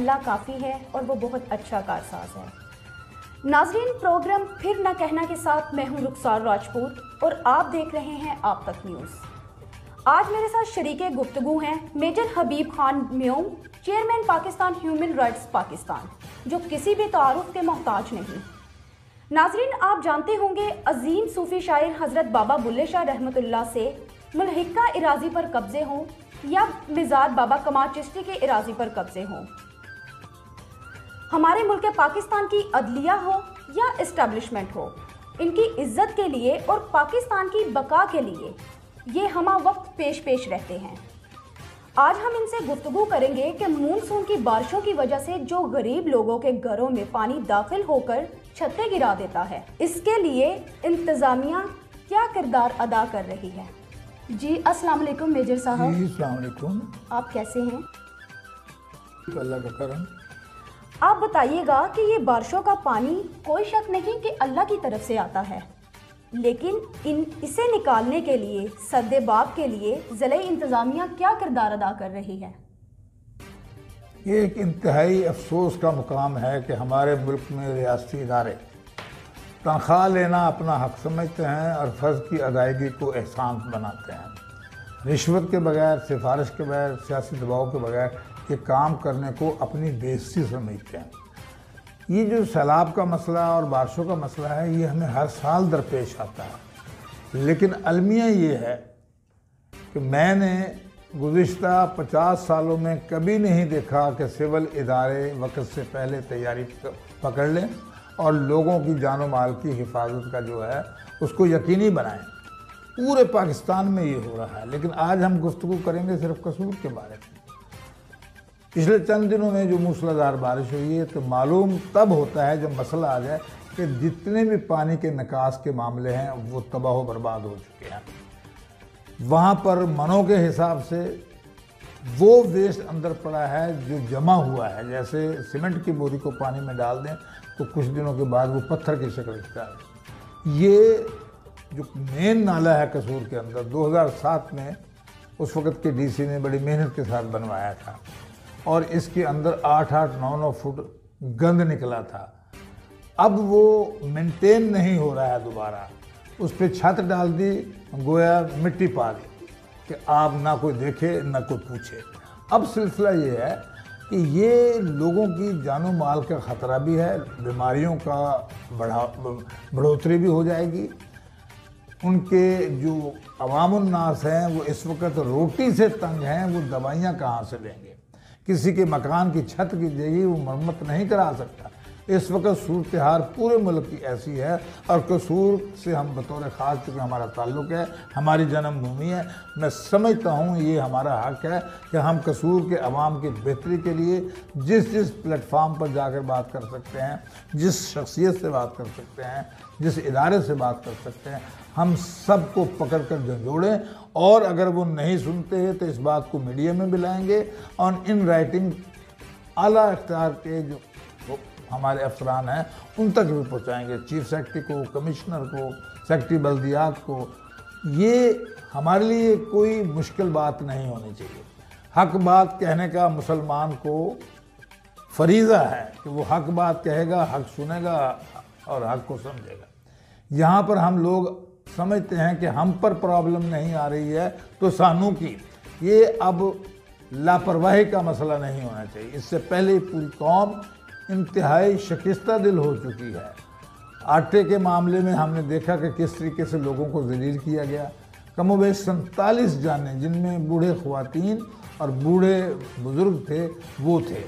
अल्लाह काफ़ी है और वो बहुत अच्छा कारसाज है। नाज़रीन, प्रोग्राम फिर ना कहना के साथ मैं हूं रुखसार राजपूत और आप देख रहे हैं आप तक न्यूज़। आज मेरे साथ शरीके गुफ्तगू हैं मेजर हबीब खान म्योम, chairman Pakistan human rights Pakistan, जो किसी भी तारुफ के मोहताज नहीं। नाज़रीन, आप जानते होंगे अजीम सूफ़ी शायर हज़रत बाबा बुल्ले शाह रहमतुल्लाह से मुल्हिका इराज़ी पर कब्ज़े हों या मिज़ाद बाबा कमाल चिश्ती के इराज़ी पर कब्ज़े हों, हमारे मुल्क पाकिस्तान की अदलिया हो या इस्टेब्लिशमेंट हो, इनकी इज्जत के लिए और पाकिस्तान की बका के लिए ये हमा वक्त पेश रहते हैं। आज हम इनसे गुफ्तगू करेंगे कि मानसून की बारिशों की वजह से जो गरीब लोगों के घरों में पानी दाखिल होकर छतें गिरा देता है, इसके लिए इंतज़ामिया क्या किरदार अदा कर रही है। जी अस्सलाम वालेकुम मेजर साहब। जी अस्सलाम वालेकुम। आप कैसे हैं? अल्लाह का करम। आप बताइएगा कि ये बारिशों का पानी कोई शक नहीं कि अल्लाह की तरफ से आता है, लेकिन इसे निकालने के लिए सद्देबाब के लिए ज़िले इंतज़ामिया क्या किरदार अदा कर रही है? ये एक इंतहाई अफसोस का मुकाम है कि हमारे मुल्क में रियासती इदारे तनख्वाह लेना अपना हक समझते हैं और फ़र्ज़ की अदायगी को एहसान बनाते हैं। रिश्वत के बगैर, सिफारिश के बगैर, सियासी दबाव के बगैर ये काम करने को अपनी बेइज्जती समझते हैं। ये जो सैलाब का मसला और बारिशों का मसला है, ये हमें हर साल दरपेश आता है, लेकिन अलमिया ये है कि मैंने गुज़िश्ता 50 सालों में कभी नहीं देखा कि सिविल इदारे वक्त से पहले तैयारी पकड़ लें और लोगों की जानो माल की हिफाजत का जो है उसको यकीनी बनाएं। पूरे पाकिस्तान में ये हो रहा है, लेकिन आज हम गुफ्तगू करेंगे सिर्फ कसूर के बारे में। पिछले चंद दिनों में जो मूसलाधार बारिश हुई है, तो मालूम तब होता है जब मसला आ जाए कि जितने भी पानी के निकास के मामले हैं वो तबाह बर्बाद हो चुके हैं। वहाँ पर मनों के हिसाब से वो वेस्ट अंदर पड़ा है जो जमा हुआ है। जैसे सीमेंट की बोरी को पानी में डाल दें तो कुछ दिनों के बाद वो पत्थर की शक्ल इख्तियार है। ये जो मेन नाला है कसूर के अंदर, 2007 में उस वक़्त के डीसी ने बड़ी मेहनत के साथ बनवाया था और इसके अंदर 8-8, 9-9 फुट गंद निकला था। अब वो मेंटेन नहीं हो रहा है दोबारा। उस पर छत डाल दी, गोया मिट्टी पा दी कि आप ना कोई देखे ना कोई पूछे। अब सिलसिला ये है कि ये लोगों की जानो माल का ख़तरा भी है, बीमारियों का बढ़ोतरी भी हो जाएगी। उनके जो अवामुन्नास हैं वो इस वक्त रोटी से तंग हैं, वो दवाइयाँ कहाँ से लेंगे? किसी के मकान की छत की जगह वो मरम्मत नहीं करा सकता। इस वक्त सूरत हाल पूरे मुल्क की ऐसी है और कसूर से हम बतौर ख़ास, चूँकि हमारा ताल्लुक़ है, हमारी जन्मभूमि है, मैं समझता हूँ ये हमारा हक़ है कि हम कसूर के अवाम की बेहतरी के लिए जिस प्लेटफार्म पर जाकर बात कर सकते हैं, जिस शख्सियत से बात कर सकते हैं, जिस इदारे से बात कर सकते हैं, हम सबको पकड़ कर झंझोड़ें। और अगर वो नहीं सुनते हैं तो इस बात को मीडिया में भी लाएंगे और इन राइटिंग आला इख्तियार के जो हमारे अफसरान हैं उन तक भी पहुँचाएँगे, चीफ सेक्रेटरी को, कमिश्नर को, सेक्रेटरी बल्दियात को। ये हमारे लिए कोई मुश्किल बात नहीं होनी चाहिए। हक बात कहने का मुसलमान को फरीज़ा है कि वो हक बात कहेगा, हक सुनेगा और हक को समझेगा। यहाँ पर हम लोग समझते हैं कि हम पर प्रॉब्लम नहीं आ रही है तो सानू की, ये अब लापरवाही का मसला नहीं होना चाहिए। इससे पहले पूरी कौम इंतहाई शिकस्ता दिल हो चुकी है। आटे के मामले में हमने देखा कि किस तरीके से लोगों को ज़लील किया गया। कमोबेश 47 जाने, जिनमें बूढ़े ख़वातीन और बूढ़े बुज़ुर्ग थे, वो थे।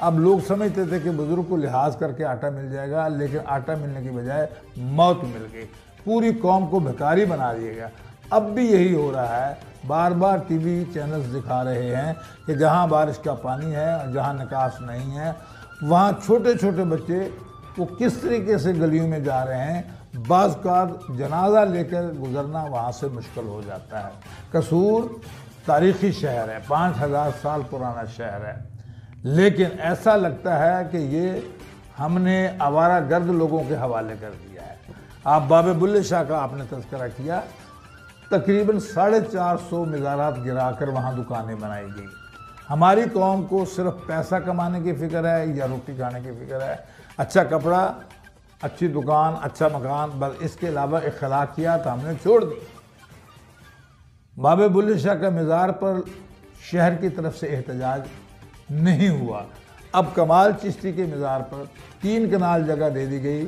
अब लोग समझते थे कि बुज़ुर्ग को लिहाज करके आटा मिल जाएगा, लेकिन आटा मिलने की बजाय मौत मिल गई। पूरी कौम को भिखारी बना दिया गया। अब भी यही हो रहा है। बार बार टीवी चैनल्स दिखा रहे हैं कि जहाँ बारिश का पानी है और जहाँ निकास नहीं है, वहाँ छोटे छोटे बच्चे वो किस तरीके से गलियों में जा रहे हैं। बाज़ का जनाजा लेकर गुजरना वहाँ से मुश्किल हो जाता है। कसूर तारीख़ी शहर है, 5000 साल पुराना शहर है, लेकिन ऐसा लगता है कि ये हमने आवारा गर्द लोगों के हवाले कर दिया है। आप बाबे बुल्ले शाह का आपने तज़किरा किया, तकरीबन 450 मज़ारात गिराकर वहाँ दुकानें बनाई गई। हमारी कौम को सिर्फ पैसा कमाने की फिक्र है या रोटी खाने की फिक्र है, अच्छा कपड़ा, अच्छी दुकान, अच्छा मकान, बस इसके अलावा अखलाकियात हमने छोड़ दी। बाबे बुल्ले शाह का मज़ार पर शहर की तरफ से एहतजाज नहीं हुआ। अब कमाल चिश्ती के मज़ार पर 3 कनाल जगह दे दी गई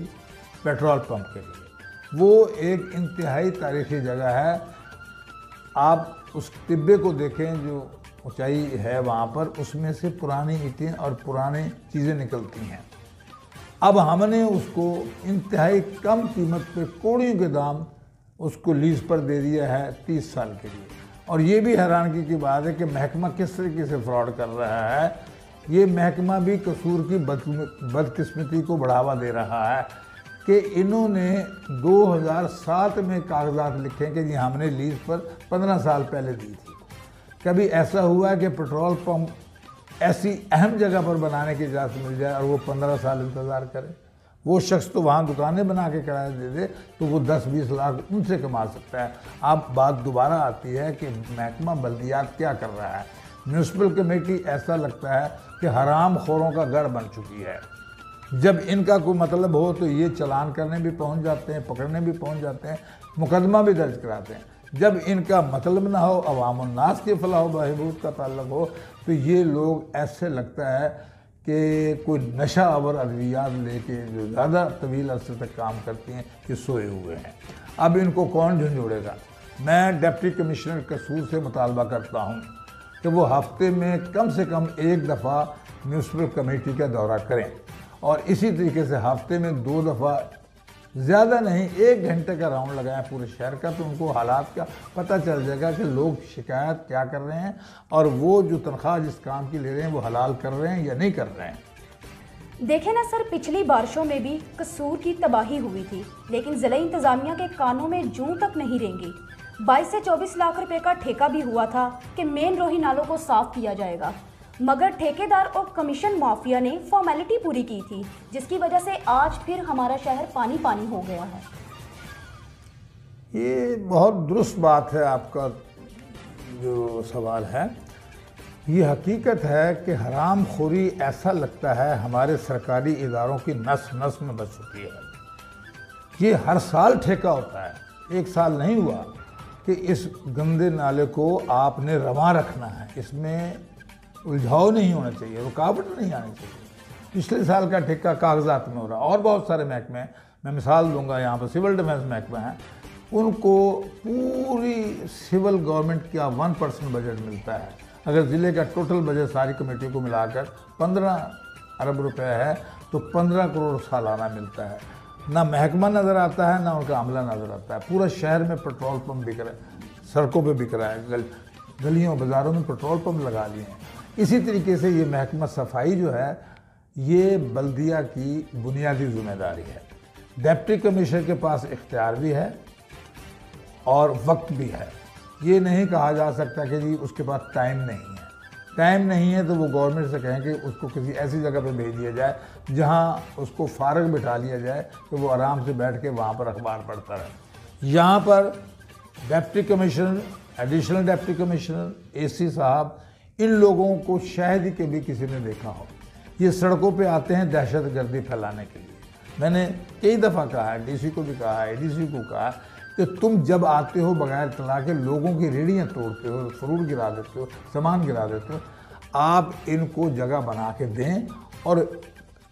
पेट्रोल पंप के लिए। वो एक इंतहाई तारीखी जगह है। आप उस टिब्बे को देखें जो ऊंचाई है वहाँ पर, उसमें से पुरानी ईंटें और पुरानी चीज़ें निकलती हैं। अब हमने उसको इंतहाई कम कीमत पे कौड़ियों के दाम उसको लीज पर दे दिया है 30 साल के लिए। और ये भी हैरानगी की बात है कि महकमा किस तरीके से फ्रॉड कर रहा है। ये महकमा भी कसूर की बदकिस्मती को बढ़ावा दे रहा है कि इन्होंने 2007 में कागजात लिखे कि जी हमने लीज पर 15 साल पहले दी थी। कभी ऐसा हुआ है कि पेट्रोल पंप ऐसी अहम जगह पर बनाने की इजाज़त मिल जाए और वो 15 साल इंतज़ार करे? वो शख्स तो वहाँ दुकानें बना के किराया दे दे तो वो 10-20 लाख उनसे कमा सकता है। अब बात दोबारा आती है कि महकमा बल्दियात क्या कर रहा है। म्यूनसिपल कमेटी ऐसा लगता है कि हराम खोरों का गढ़ बन चुकी है। जब इनका कोई मतलब हो तो ये चालान करने भी पहुंच जाते हैं, पकड़ने भी पहुंच जाते हैं, मुकदमा भी दर्ज कराते हैं। जब इनका मतलब ना हो, अवामुन्नास के फलाह बहबूद का ताल्लुक हो, तो ये लोग ऐसे लगता है कि कोई नशा आवर अद्वियात लेके जो ज़्यादा तवील अरसे तक काम करती हैं कि सोए हुए हैं। अब इनको कौन झंझोड़ेगा? मैं डिप्टी कमिश्नर कसूर से मुतालबा करता हूँ कि वो हफ्ते में कम से कम 1 दफ़ा म्यूनसिपल कमेटी का दौरा करें और इसी तरीके से हफ्ते में 2 दफ़ा, ज़्यादा नहीं 1 घंटे का राउंड लगाएं पूरे शहर का, तो उनको हालात का पता चल जाएगा कि लोग शिकायत क्या कर रहे हैं और वो जो तनख्वाह जिस काम की ले रहे हैं वो हलाल कर रहे हैं या नहीं कर रहे हैं। देखें ना सर, पिछली बारिशों में भी कसूर की तबाही हुई थी, लेकिन ज़िला इंतज़ामिया के कानों में जूं तक नहीं रेंगी। 22 से 24 लाख रुपए का ठेका भी हुआ था कि मेन रोही नालों को साफ किया जाएगा, मगर ठेकेदार और कमीशन माफिया ने फॉर्मेलिटी पूरी की थी, जिसकी वजह से आज फिर हमारा शहर पानी पानी हो गया है। ये बहुत दुरुस्त बात है आपका जो सवाल है। ये हकीकत है कि हराम खोरी ऐसा लगता है हमारे सरकारी इदारों की नस नस में बच चुकी है। ये हर साल ठेका होता है, 1 साल नहीं हुआ कि इस गंदे नाले को आपने रवा रखना है, इसमें उलझाव नहीं होना चाहिए, रुकावट नहीं आनी चाहिए। पिछले साल का ठेका कागजात में हो रहा, और बहुत सारे महकमे हैं, मैं मिसाल दूंगा यहाँ पर सिविल डिफेंस महकमा है, उनको पूरी सिविल गवर्नमेंट का 1% बजट मिलता है। अगर ज़िले का टोटल बजट सारी कमेटियों को मिलाकर 15 अरब रुपए है तो 15 करोड़ सालाना मिलता है। ना महकमा नज़र आता है ना उनका अमला नज़र आता है। पूरा शहर में पेट्रोल पंप बिक रहा है, सड़कों पे बिक रहा है, गलियों बाज़ारों में पेट्रोल पंप लगा लिए हैं। इसी तरीके से ये महकमा सफाई जो है ये बल्दिया की बुनियादी जिम्मेदारी है। डिप्टी कमिश्नर के पास इख्तियार भी है और वक्त भी है। ये नहीं कहा जा सकता कि जी उसके पास टाइम नहीं है। टाइम नहीं है तो वो गवर्नमेंट से कहें कि उसको किसी ऐसी जगह पे भेज दिया जाए जहाँ उसको फारग बिठा लिया जाए कि वो आराम से बैठ के वहाँ पर अखबार पढ़ता रहे। यहाँ पर deputy commissioner, additional deputy commissioner, AC साहब, इन लोगों को शायद ही कभी किसी ने देखा हो। ये सड़कों पे आते हैं दहशत गर्दी फैलाने के लिए। मैंने कई दफ़ा कहा है, डीसी को भी कहा है, एडीसी को कहा कि तुम जब आते हो बगैर तला के लोगों की रेहड़ियाँ तोड़ते हो, फ्रूट गिरा देते हो, सामान गिरा देते हो, आप इनको जगह बना के दें और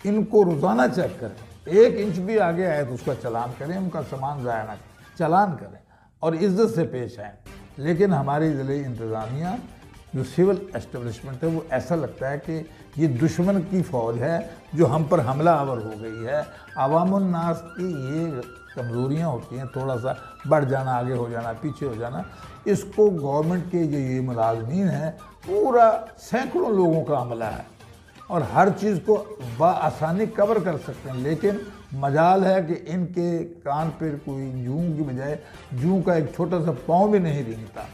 इनको रोज़ाना चेक करें। 1 इंच भी आगे आए तो उसका चालान करें, उनका सामान ज़ाया ना करें, चालान करें और इज्जत से पेश आएँ। लेकिन हमारी ज़िले इंतज़ामिया जो सिविल एस्टेब्लिशमेंट है वो ऐसा लगता है कि ये दुश्मन की फ़ौज है जो हम पर हमला आवर हो गई है। अवामुन्नास की ये कमज़ोरियाँ होती हैं, थोड़ा सा बढ़ जाना, आगे हो जाना, पीछे हो जाना। इसको गवर्नमेंट के जो ये मुलाजमीन हैं पूरा सैकड़ों लोगों का हमला है और हर चीज़ को बआसानी कवर कर सकते हैं। लेकिन मजाल है कि इनके कान पर कोई जूं की बजाय जूं का एक छोटा सा पाँव भी नहीं रेंगता।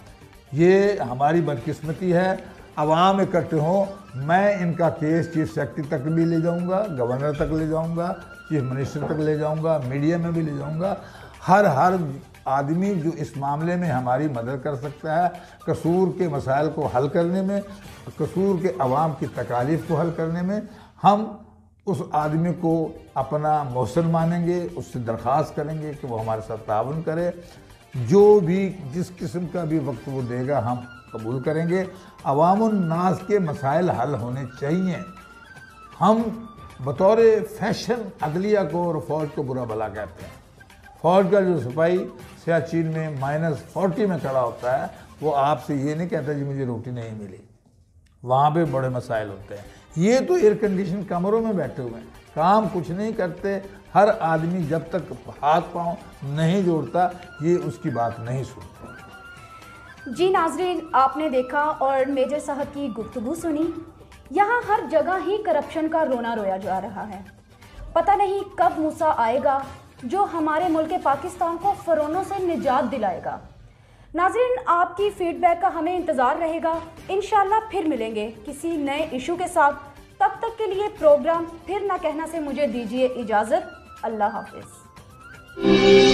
ये हमारी बदकिस्मती है। अवाम इकट्ठे हों, मैं इनका केस चीफ सेक्रेटरी तक भी ले जाऊंगा, गवर्नर तक ले जाऊंगा, चीफ मिनिस्टर तक ले जाऊंगा, मीडिया में भी ले जाऊंगा। हर आदमी जो इस मामले में हमारी मदद कर सकता है, कसूर के मसाइल को हल करने में, कसूर के अवाम की तकालीफ को हल करने में, हम उस आदमी को अपना मोहसिन मानेंगे, उससे दरख्वास्त करेंगे कि वो हमारे साथ ताउन करे। जो भी जिस किस्म का भी वक्त वो देगा हम कबूल करेंगे। अवामुन नास के मसाइल हल होने चाहिए। हम बतौर फैशन अदलिया को और फ़ौज को बुरा भला कहते हैं। फ़ौज का जो सिपाही सियाचिन में -40 में खड़ा होता है, वो आपसे ये नहीं कहता जी मुझे रोटी नहीं मिली। वहाँ पे बड़े मसाइल होते हैं। ये तो एयर कंडीशन कमरों में बैठे हुए हैं, काम कुछ नहीं करते। हर आदमी जब तक हाथ पांव नहीं जोड़ता ये उसकी बात नहीं सुनता। जी नाजरीन, आपने देखा और मेजर साहब की गुफ्तगू सुनी। यहाँ हर जगह ही करप्शन का रोना रोया जा रहा है। पता नहीं कब मूसा आएगा जो हमारे मुल्क पाकिस्तान को फ़िरौनों से निजात दिलाएगा। नाज़रीन, आपकी फीडबैक का हमें इंतज़ार रहेगा। इंशाल्लाह फिर मिलेंगे किसी नए इशू के साथ। तब तक के लिए प्रोग्राम फिर ना कहना से मुझे दीजिए इजाज़त। अल्लाह हाफिज़।